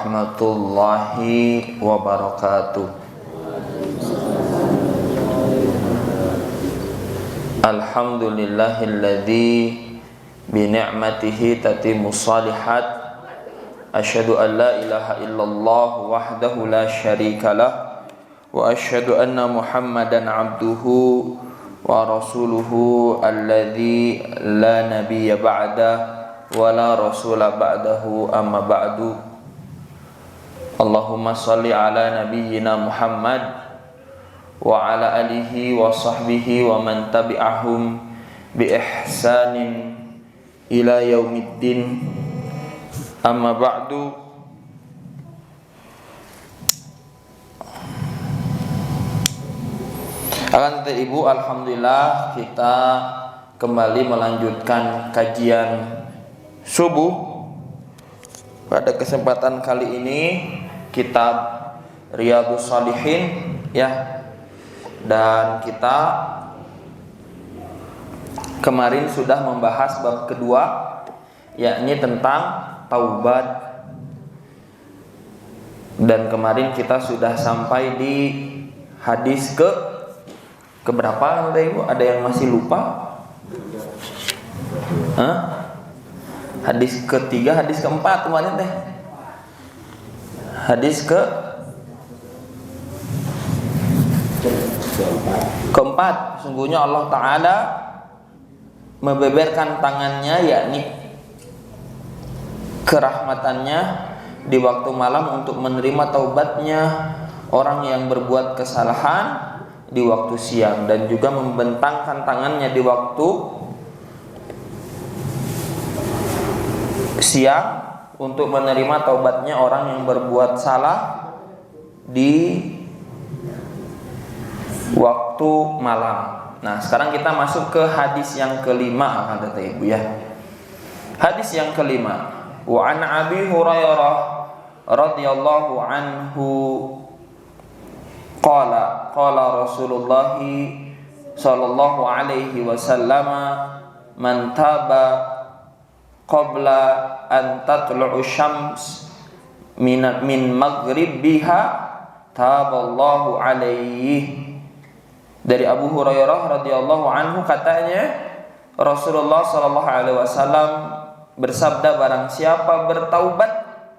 warahmatullahi wabarakatuh. Alhamdulillahilladzi bi ni'matihi tatimmus shalihat. Asyhadu an la ilaha illallah wahdahu la syarikalah wa asyhadu anna Muhammadan abduhu wa rasuluhu alladzi la nabiyya ba'da wa la rasula ba'dahu amma ba'du. Allahumma shalli ala nabiyyina Muhammad wa ala alihi wa sahbihi wa man tabi'ahum bi ihsanin ila yaumiddin. Amma ba'du. Akan ibu, alhamdulillah kita kembali melanjutkan kajian subuh. Pada kesempatan kali ini kitab Riyadhus Shalihin ya. Dan kita kemarin sudah membahas bab kedua, yakni tentang taubat. Dan kemarin kita sudah sampai di hadis ke berapa Ibu? Ada yang masih lupa? Hadis ketiga, hadis keempat kemarin teh. Hadis keempat, sungguhnya Allah Ta'ala membeberkan tangannya, yakni kerahmatannya di waktu malam untuk menerima taubatnya orang yang berbuat kesalahan di waktu siang, dan juga membentangkan tangannya di waktu siang untuk menerima taubatnya orang yang berbuat salah di waktu malam. Nah, sekarang kita masuk ke hadis yang kelima, kata Ibu ya. Hadis yang kelima. Wa an Abi Hurairah radhiyallahu anhu qala Rasulullah sallallahu alaihi wasallam man taba qabla an tatlu'u syams min maghribiha taballahu alaihi. Dari Abu Hurairah radhiyallahu anhu katanya Rasulullah sallallahu alaihi wasallam bersabda, barang siapa bertaubat,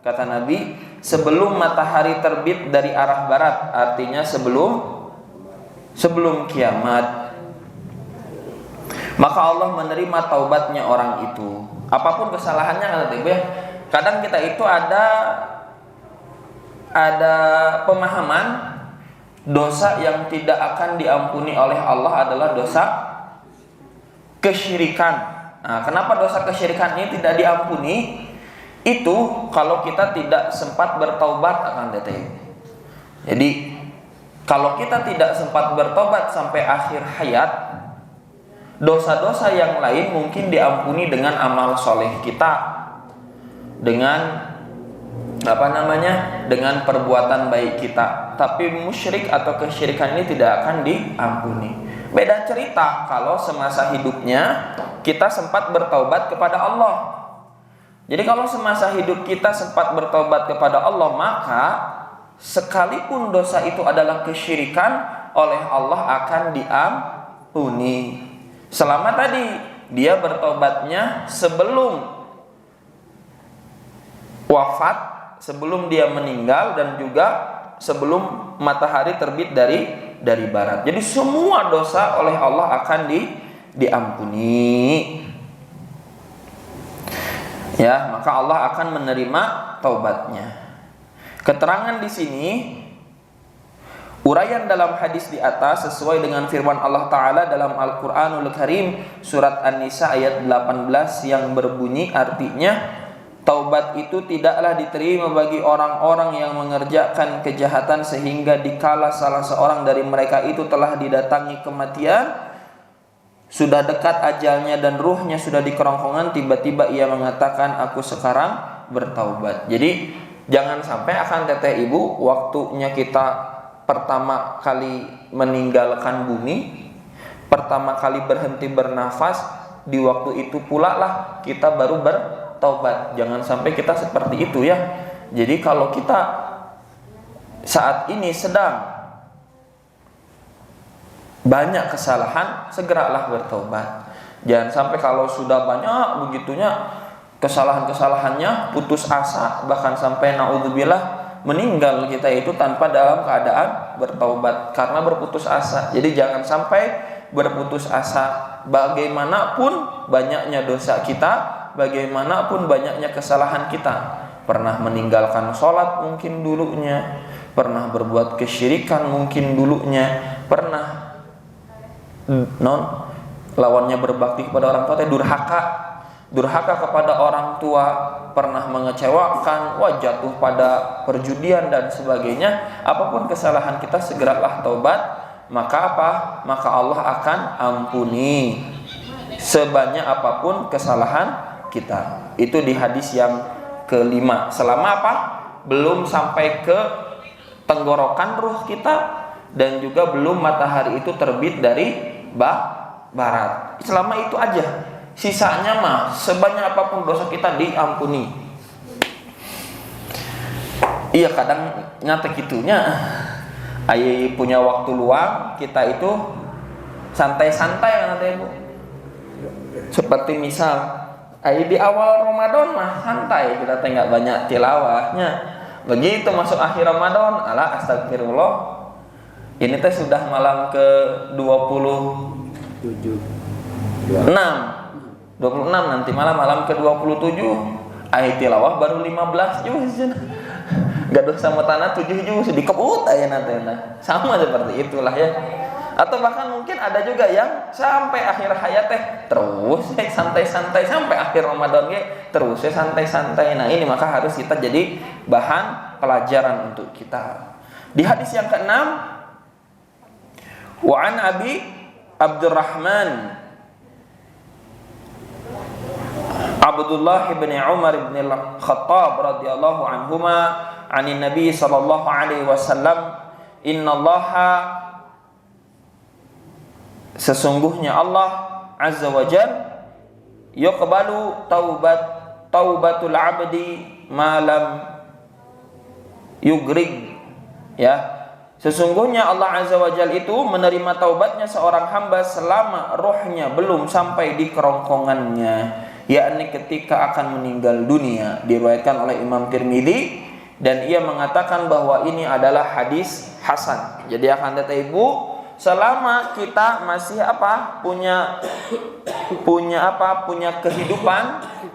kata Nabi, sebelum matahari terbit dari arah barat, artinya sebelum kiamat, maka Allah menerima taubatnya orang itu. Apapun kesalahannya, kata Ibu ya. Kadang kita itu ada pemahaman dosa yang tidak akan diampuni oleh Allah adalah dosa kesyirikan. Nah, kenapa dosa kesyirikan ini tidak diampuni? Itu kalau kita tidak sempat bertaubat, akan datang. Jadi kalau kita tidak sempat bertobat sampai akhir hayat, dosa-dosa yang lain mungkin diampuni dengan amal soleh kita, dengan dengan perbuatan baik kita. Tapi musyrik atau kesyirikan ini tidak akan diampuni. Beda cerita kalau semasa hidupnya kita sempat bertaubat kepada Allah. Jadi kalau semasa hidup kita sempat bertaubat kepada Allah, maka sekalipun dosa itu adalah kesyirikan, oleh Allah akan diampuni. Selama tadi dia bertaubatnya sebelum wafat, sebelum dia meninggal, dan juga sebelum matahari terbit dari barat. Jadi semua dosa oleh Allah akan diampuni. Ya, maka Allah akan menerima taubatnya. Keterangan di sini, uraian dalam hadis di atas sesuai dengan firman Allah Ta'ala dalam Al-Quranul Karim surat An-Nisa ayat 18 yang berbunyi, artinya taubat itu tidaklah diterima bagi orang-orang yang mengerjakan kejahatan sehingga dikala salah seorang dari mereka itu telah didatangi kematian, sudah dekat ajalnya dan ruhnya sudah di kerongkongan, tiba-tiba ia mengatakan, aku sekarang bertaubat. Jadi jangan sampai akan teteh Ibu, waktunya kita pertama kali meninggalkan bumi, pertama kali berhenti bernafas, di waktu itu pula lah kita baru bertaubat. Jangan sampai kita seperti itu ya. Jadi kalau kita saat ini sedang banyak kesalahan, segeralah bertobat. Jangan sampai kalau sudah banyak begitunya kesalahan-kesalahannya, putus asa, bahkan sampai naudzubillah meninggal kita itu tanpa dalam keadaan bertaubat karena berputus asa. Jadi jangan sampai berputus asa. Bagaimanapun banyaknya dosa kita, bagaimanapun banyaknya kesalahan kita, pernah meninggalkan sholat mungkin dulunya, pernah berbuat kesyirikan mungkin dulunya, pernah lawannya berbakti kepada orang tua, durhaka kepada orang tua, pernah mengecewakan, jatuh pada perjudian dan sebagainya. Apapun kesalahan kita, segeralah taubat, maka apa? Maka Allah akan ampuni sebanyak apapun kesalahan kita. Itu di hadis yang kelima. Selama apa? Belum sampai ke tenggorokan ruh kita, dan juga belum matahari itu terbit dari barat. Selama itu aja. Sisanya mah sebanyak apapun dosa kita diampuni. Iya, kadang nyata gitunya. Ayo punya waktu luang, kita itu santai-santai nanti Bu. Seperti misal ayo di awal Ramadan mah santai, kita nggak banyak tilawahnya. Begitu masuk akhir Ramadan, ala astagfirullah. Ini teh sudah malam ke 26, nanti malam ke 27. Ayo tilawah baru 15 juz. Gak dosa sama tanah 7 juz dikebut aja nanti. Sama seperti itulah ya. Atau bahkan mungkin ada juga yang sampai akhir hayat teh terus santai-santai, sampai akhir Ramadan terus santai-santai. Nah ini maka harus kita jadi bahan pelajaran untuk kita. Di hadis yang ke-6, wa an Abi Abdurrahman Abdullah bin Umar bin Al-Khattab radhiyallahu anhuma anin Nabi sallallahu alaihi wasallam, innallaha, sesungguhnya Allah azza wa jalla yuqbalu taubatul abdi ma lam yugrig. Ya, sesungguhnya Allah azza wa jalla itu menerima taubatnya seorang hamba selama rohnya belum sampai di kerongkongannya, yakni ketika akan meninggal dunia. Diriwayatkan oleh Imam Tirmidzi, dan ia mengatakan bahwa ini adalah hadis hasan. Jadi akan kata ibu, selama kita masih punya kehidupan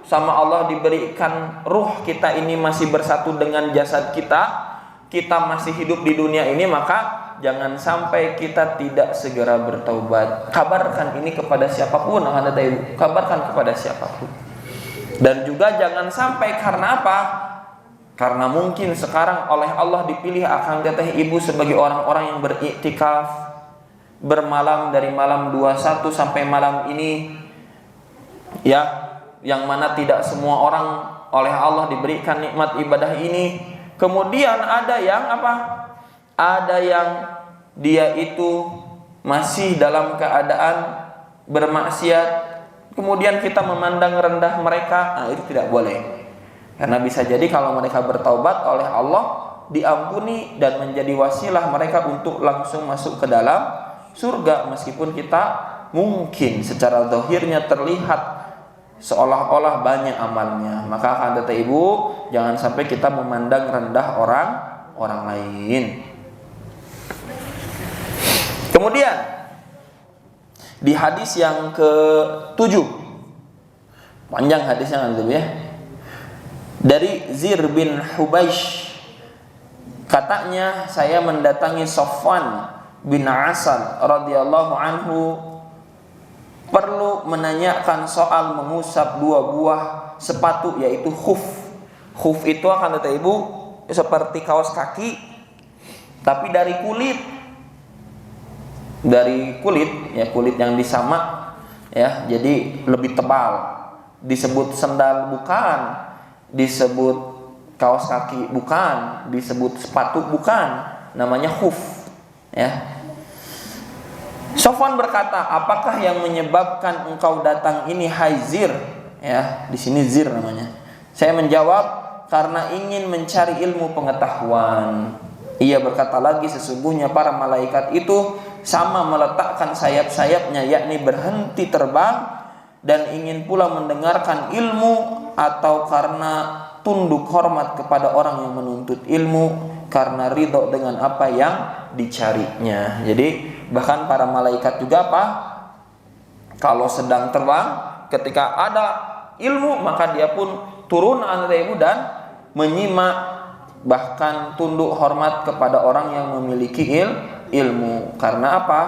sama Allah, diberikan ruh kita ini masih bersatu dengan jasad kita masih hidup di dunia ini, maka jangan sampai kita tidak segera bertaubat. Kabarkan ini kepada siapapun, kabarkan kepada siapapun. Dan juga jangan sampai, karena apa? Karena mungkin sekarang oleh Allah dipilih akan teteh ibu sebagai orang-orang yang beriktikaf, bermalam dari malam 21 sampai malam ini, ya, yang mana tidak semua orang oleh Allah diberikan nikmat ibadah ini. Kemudian ada yang apa? Ada yang dia itu masih dalam keadaan bermaksiat, kemudian kita memandang rendah mereka. Nah, itu tidak boleh. Karena bisa jadi kalau mereka bertaubat oleh Allah diampuni dan menjadi wasilah mereka untuk langsung masuk ke dalam surga, meskipun kita mungkin secara zahirnya terlihat seolah-olah banyak amalnya. Maka akan kata ibu, jangan sampai kita memandang rendah orang lain. Kemudian di hadis yang ke-7, panjang hadisnya nanti ya, dari Zir bin Hubaish, katanya saya mendatangi Safwan bin Asal radhiyallahu anhu, perlu menanyakan soal mengusap 2 buah sepatu, yaitu khuf. Khuf itu akan kata ibu seperti kaos kaki, tapi dari kulit ya, kulit yang disamak ya, jadi lebih tebal. Disebut sendal bukan, disebut kaos kaki bukan, disebut sepatu bukan, namanya khuf ya. Sofwan berkata, apakah yang menyebabkan engkau datang ini, hai Zir? Ya, di sini Zir namanya. Saya menjawab, karena ingin mencari ilmu pengetahuan. Ia berkata lagi, sesungguhnya para malaikat itu sama meletakkan sayap-sayapnya, yakni berhenti terbang, dan ingin pula mendengarkan ilmu, atau karena tunduk hormat kepada orang yang menuntut ilmu, karena ridho dengan apa yang dicarinya. Jadi bahkan para malaikat juga apa? Kalau sedang terbang, ketika ada ilmu maka dia pun turun dan menyimak, bahkan tunduk hormat kepada orang yang memiliki ilmu. Karena apa?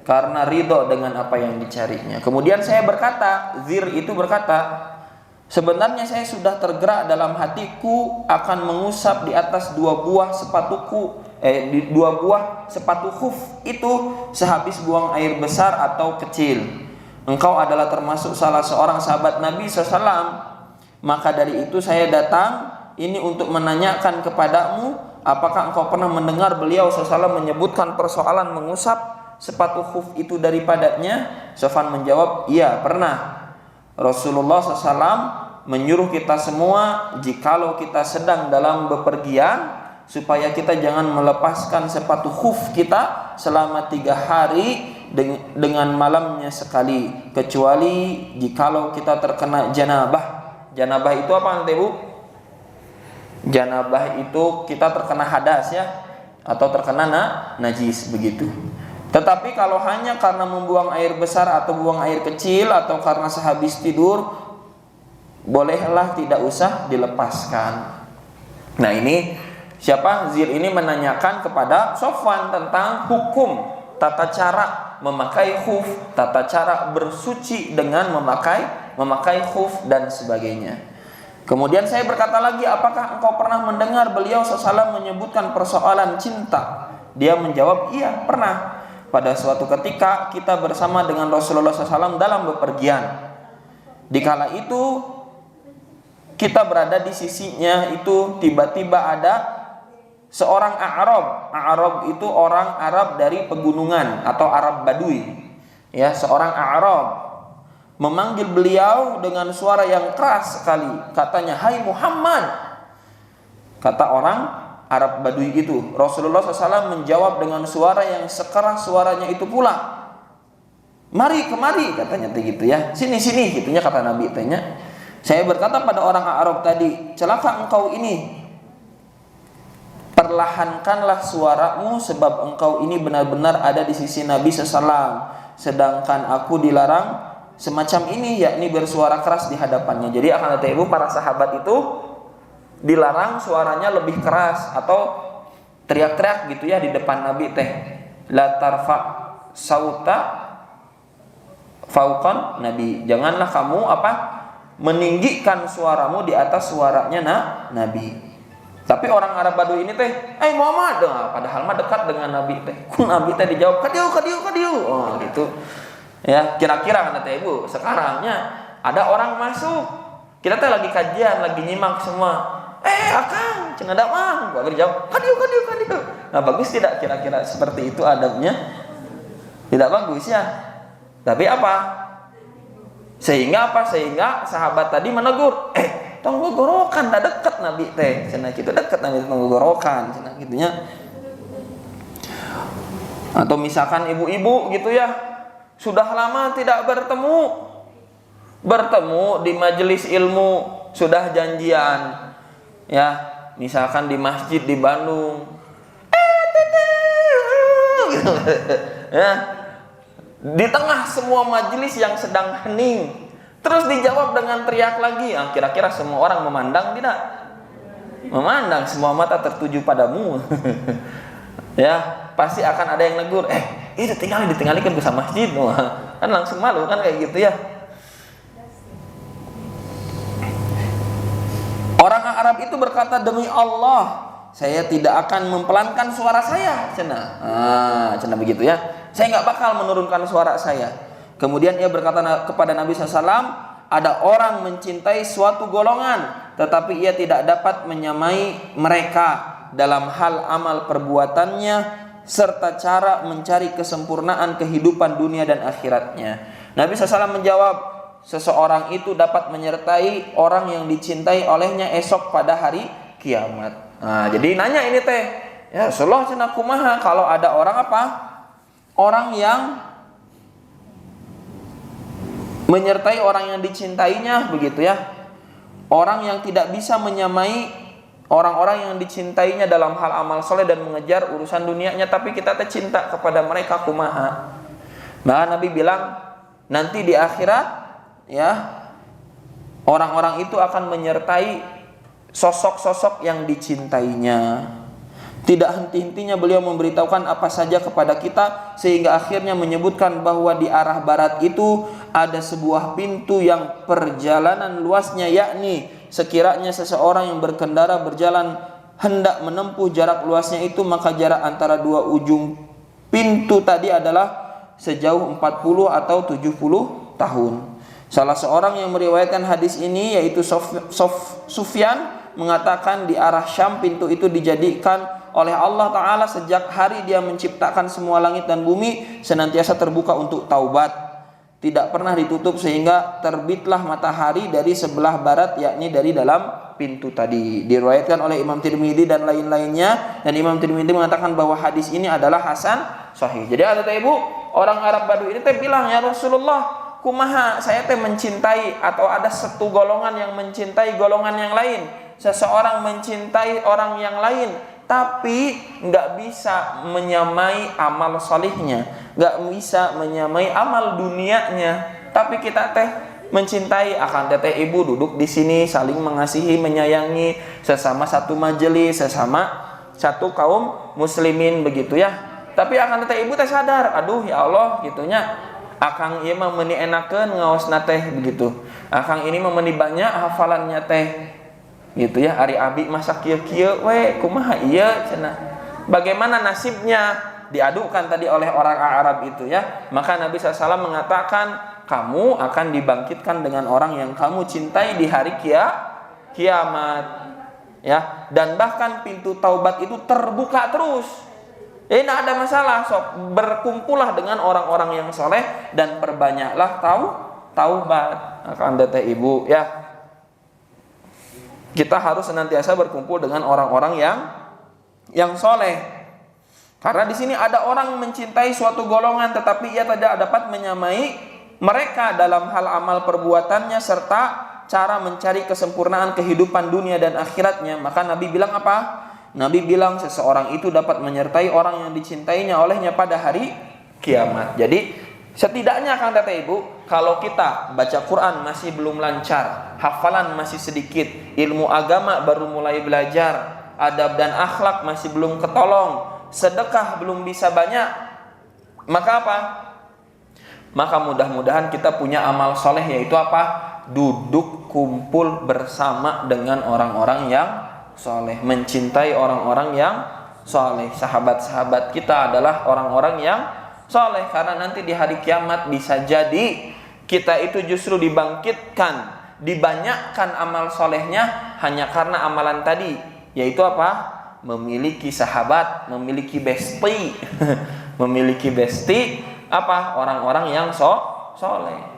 Karena ridho dengan apa yang dicarinya. Kemudian saya berkata, Zir itu berkata, sebenarnya saya sudah tergerak dalam hatiku akan mengusap di atas dua buah sepatu khuf itu sehabis buang air besar atau kecil. Engkau adalah termasuk salah seorang sahabat Nabi SAW. Maka dari itu saya datang ini untuk menanyakan kepadamu, apakah engkau pernah mendengar beliau SAW menyebutkan persoalan mengusap sepatu khuf itu daripadanya? Sofan menjawab, iya pernah. Rasulullah SAW menyuruh kita semua jikalau kita sedang dalam bepergian, supaya kita jangan melepaskan sepatu khuf kita selama 3 hari dengan malamnya sekali, kecuali jikalau kita terkena janabah. Janabah itu apa nanti Bu? Janabah itu kita terkena hadas ya, atau terkena najis begitu. Tetapi kalau hanya karena membuang air besar atau buang air kecil, atau karena sehabis tidur, bolehlah tidak usah dilepaskan. Nah ini siapa? Zir ini menanyakan kepada Sofwan tentang hukum tata cara memakai khuf, tata cara bersuci dengan memakai khuf dan sebagainya. Kemudian saya berkata lagi, apakah engkau pernah mendengar beliau SAW menyebutkan persoalan cinta? Dia menjawab, iya pernah. Pada suatu ketika kita bersama dengan Rasulullah SAW dalam bepergian. Dikala itu kita berada di sisinya, itu tiba-tiba ada seorang A'rab. A'rab itu orang Arab dari pegunungan atau Arab Badui. Ya, seorang A'rab memanggil beliau dengan suara yang keras sekali. Katanya, "Hai Muhammad." Kata orang Arab Badui itu. Rasulullah SAW menjawab dengan suara yang sekeras suaranya itu pula. "Mari kemari," katanya begitu ya. "Sini sini," gitunya kata Nabi tanya. Saya berkata pada orang Arab tadi, "Celaka engkau ini. Perlahankanlah suaramu, sebab engkau ini benar-benar ada di sisi Nabi SAW. Sedangkan aku dilarang semacam ini, yakni bersuara keras di hadapannya." Jadi akan kata ibu, para sahabat itu dilarang suaranya lebih keras atau teriak-teriak gitu ya di depan Nabi teh. La tarfa sauta fauqan Nabi. Janganlah kamu meninggikan suaramu di atas suaranya Nabi. Tapi orang Arab Badui ini teh, Muhammad, padahal mah dekat dengan Nabi teh. Nabi teh dijawab, kadiu. Oh gitu. Ya, kira-kira kan teh ibu, sekarangnya ada orang masuk. Kita teh lagi kajian, lagi nyimak semua. Akang, cenah ada mah. Gua dijawab, kadiu. Nah, bagus tidak kira-kira seperti itu adabnya? Tidak bagus ya. Tapi apa? Sehingga sahabat tadi menegur, tong gogorokan, dah dekat Nabi teh. Cenah kitu dekat Nabi tong gogorokan, cenah kitunya. Atau misalkan ibu-ibu gitu ya, sudah lama tidak bertemu di majelis ilmu, sudah janjian. Ya, misalkan di masjid di Bandung. Gitu. Ya. Di tengah semua majelis yang sedang hening, terus dijawab dengan teriak lagi. Kira-kira semua orang memandang tidak? Memandang, semua mata tertuju padamu. Ya, pasti akan ada yang negur, itu ditinggalkan ke masjid. Kan langsung malu kan kayak gitu ya. Orang Arab itu berkata, "Demi Allah, saya tidak akan mempelankan suara saya." Cenah begitu ya. Saya nggak bakal menurunkan suara saya. Kemudian ia berkata kepada Nabi SAW, ada orang mencintai suatu golongan, tetapi ia tidak dapat menyamai mereka dalam hal amal perbuatannya serta cara mencari kesempurnaan kehidupan dunia dan akhiratnya. Nabi SAW menjawab, seseorang itu dapat menyertai orang yang dicintai olehnya esok pada hari kiamat. Nah, jadi nanya ini teh, ya Rasulullah cenah kumaha kalau ada orang apa? Orang yang menyertai orang yang dicintainya begitu ya. Orang yang tidak bisa menyamai orang-orang yang dicintainya dalam hal amal soleh dan mengejar urusan dunianya, tapi kita teh cinta kepada mereka kumaha. Maka Nabi bilang nanti di akhirat ya orang-orang itu akan menyertai sosok-sosok yang dicintainya. Tidak henti-hentinya beliau memberitahukan apa saja kepada kita, sehingga akhirnya menyebutkan bahwa di arah barat itu ada sebuah pintu yang perjalanan luasnya, yakni sekiranya seseorang yang berkendara berjalan hendak menempuh jarak luasnya itu, maka jarak antara dua ujung pintu tadi adalah sejauh 40 atau 70 tahun. Salah seorang yang meriwayatkan hadis ini yaitu Sufyan mengatakan di arah Syam pintu itu dijadikan oleh Allah Ta'ala sejak hari dia menciptakan semua langit dan bumi senantiasa terbuka untuk taubat, tidak pernah ditutup sehingga terbitlah matahari dari sebelah barat, yakni dari dalam pintu tadi. Diriwayatkan oleh Imam Tirmidzi dan lain-lainnya, dan Imam Tirmidzi mengatakan bahwa hadis ini adalah hasan sahih. Jadi ada teh ibu, orang Arab Badui ini teh bilang, ya Rasulullah, kumaha saya teh mencintai atau ada satu golongan yang mencintai golongan yang lain. Seseorang mencintai orang yang lain tapi nggak bisa menyamai amal solihnya, nggak bisa menyamai amal dunianya. Tapi kita teh mencintai, akan teteh ibu duduk di sini saling mengasihi, menyayangi sesama satu majelis, sesama satu kaum muslimin begitu ya. Tapi akan teteh ibu teh sadar, aduh ya Allah gitunya, akang ieu mah meuni enakeun ngaosna teh begitu. Akang ini mah meuni banyak hafalannya teh. Gitu ya, ari abi masak kieu-kieu we kumaha ieu cenah. Bagaimana nasibnya? Diadukan tadi oleh orang Arab itu ya. Maka Nabi SAW mengatakan, kamu akan dibangkitkan dengan orang yang kamu cintai di hari kiamat. Ya, dan bahkan pintu taubat itu terbuka terus. Ya, tidak ada masalah, sok berkumpullah dengan orang-orang yang soleh dan perbanyaklah taubat. Akan teteh ibu ya. Kita harus senantiasa berkumpul dengan orang-orang yang soleh. Karena di sini ada orang mencintai suatu golongan, tetapi ia tidak dapat menyamai mereka dalam hal amal perbuatannya serta cara mencari kesempurnaan kehidupan dunia dan akhiratnya. Maka Nabi bilang apa? Nabi bilang seseorang itu dapat menyertai orang yang dicintainya olehnya pada hari kiamat. Jadi setidaknya Kang Tete Ibu, kalau kita baca Quran masih belum lancar, hafalan masih sedikit, ilmu agama baru mulai belajar, adab dan akhlak masih belum ketolong, sedekah belum bisa banyak, maka apa? Maka mudah-mudahan kita punya amal soleh, yaitu apa? Duduk kumpul bersama dengan orang-orang yang soleh, mencintai orang-orang yang soleh. Sahabat-sahabat kita adalah orang-orang yang soleh, karena nanti di hari kiamat bisa jadi kita itu justru dibangkitkan, dibanyakkan amal solehnya hanya karena amalan tadi, yaitu apa? Memiliki sahabat, memiliki bestie, memiliki bestie apa? Orang-orang yang soleh.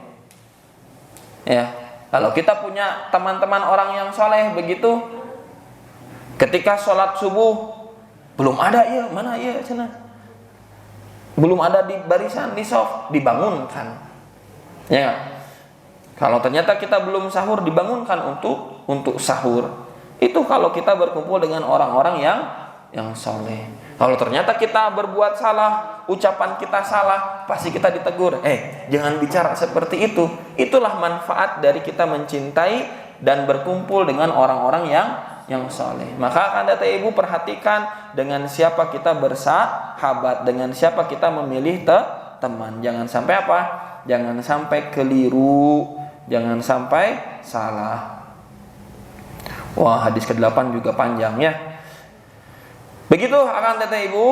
Ya, kalau kita punya teman-teman orang yang soleh begitu, ketika sholat subuh belum ada ya, mana ya sana? Belum ada di barisan di sof, dibangunkan. Ya, kalau ternyata kita belum sahur, dibangunkan untuk sahur. Itu kalau kita berkumpul dengan orang-orang yang soleh. Kalau ternyata kita berbuat salah, ucapan kita salah, pasti kita ditegur. Jangan bicara seperti itu. Itulah manfaat dari kita mencintai dan berkumpul dengan orang-orang yang soleh. Maka Anda ibu perhatikan dengan siapa kita bersahabat, dengan siapa kita memilih teman. Jangan sampai apa? Jangan sampai keliru, jangan sampai salah. Wah, hadis ke-8 juga panjang ya. Begitu akan teteh ibu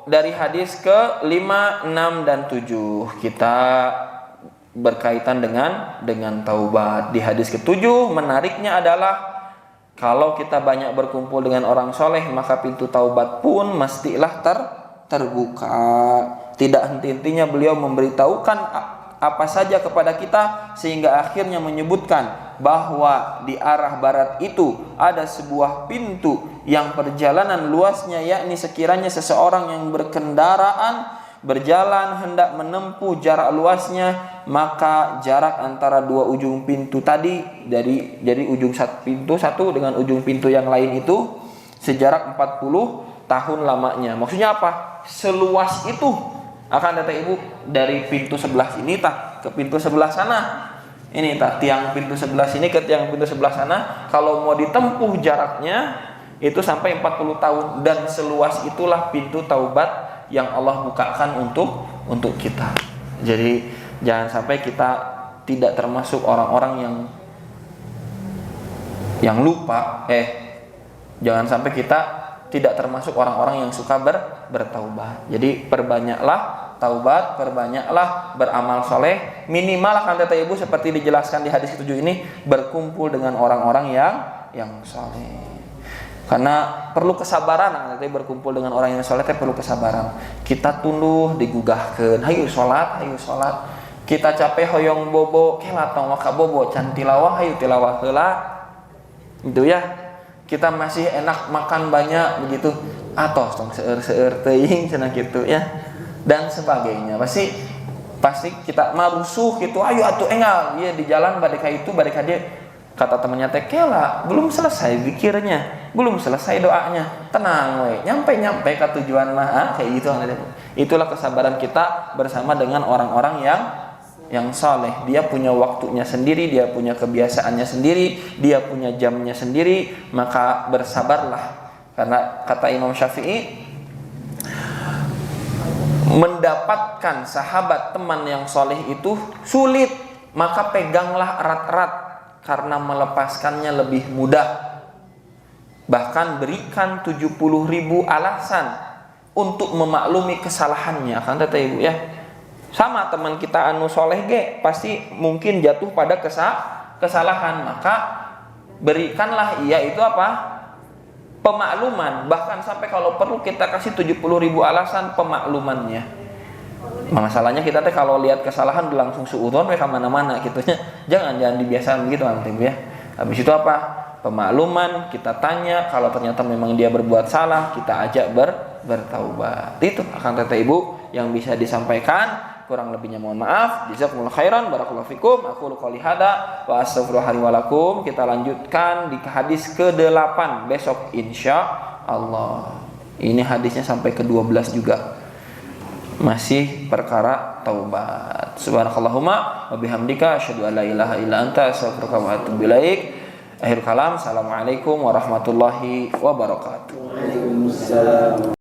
dari hadis ke-5, 6 dan 7 kita berkaitan dengan taubat. Di hadis ke-7 menariknya adalah kalau kita banyak berkumpul dengan orang soleh, maka pintu taubat pun mestilah terbuka. Tidak henti-hentinya beliau memberitahukan apa saja kepada kita, sehingga akhirnya menyebutkan bahwa di arah barat itu ada sebuah pintu yang perjalanan luasnya, yakni sekiranya seseorang yang berkendaraan berjalan hendak menempuh jarak luasnya, maka jarak antara dua ujung pintu tadi, dari ujung pintu satu dengan ujung pintu yang lain itu sejarak 40 tahun lamanya. Maksudnya apa? Seluas itu akan kata ibu, dari pintu sebelah sini ke pintu sebelah sana. Ini tiang pintu sebelah sini ke tiang pintu sebelah sana, kalau mau ditempuh jaraknya itu sampai 40 tahun, dan seluas itulah pintu taubat yang Allah bukakan untuk kita. Jadi jangan sampai kita tidak termasuk orang-orang yang lupa. Jangan sampai kita tidak termasuk orang-orang yang suka bertaubat. Jadi perbanyaklah taubat, perbanyaklah beramal soleh. Minimal akan kata ibu seperti dijelaskan di hadis 7 ini, berkumpul dengan orang-orang yang soleh. Karena perlu kesabaran, nanti berkumpul dengan orang yang soleh perlu kesabaran. Kita tunduh digugahkeun, hayu sholat. Kita capek hoyong bobo, kelat tong maka bobo can tilawah, hayu tilawah heula. Itu ya. Kita masih enak makan banyak begitu, atos tong seueur teuing cenah kitu ya. Dan sebagainya. Pasti kita marusuh gitu, ayo atuh engal, ieu di jalan bade ka itu, bade ka dieu. Kata temannya teh, kela belum selesai zikirnya, belum selesai doanya, tenang we, nyampe ke tujuan mah, kayak gitu. Itulah kesabaran kita bersama dengan orang-orang yang saleh. Dia punya waktunya sendiri, dia punya kebiasaannya sendiri, dia punya jamnya sendiri, maka bersabarlah. Karena kata Imam Syafi'i, mendapatkan sahabat teman yang saleh itu sulit, maka peganglah erat-erat, karena melepaskannya lebih mudah. Bahkan berikan 70.000 alasan untuk memaklumi kesalahannya. Kan kata ibu ya, sama teman kita anu soleh pasti mungkin jatuh pada kesalahan, maka berikanlah ia itu apa? Pemakluman. Bahkan sampai kalau perlu kita kasih 70.000 alasan pemaklumannya. Masalahnya kita teh kalau lihat kesalahan langsung suudzon we ka mana-mana gitu nya. Jangan dibiasakan begitu nanti Bu ya. Habis itu apa? Pemakluman, kita tanya, kalau ternyata memang dia berbuat salah, kita ajak bertaubat. Itu akan kata Ibu yang bisa disampaikan. Kurang lebihnya mohon maaf. Jazakumullah khairan, barakallahu fikum. Aku qouli hada wa astaghfirullahi wa lakum. Kita lanjutkan di hadis ke-8 besok insyaallah. Ini hadisnya sampai ke-12 juga. Masih perkara taubat. Subhanakallahumma wa bihamdika asyhadu an la ilaha illa anta astaghfiruka wa atubu ilaik. Akhir kalam. Assalamualaikum warahmatullahi wabarakatuh. Waalaikumsalam.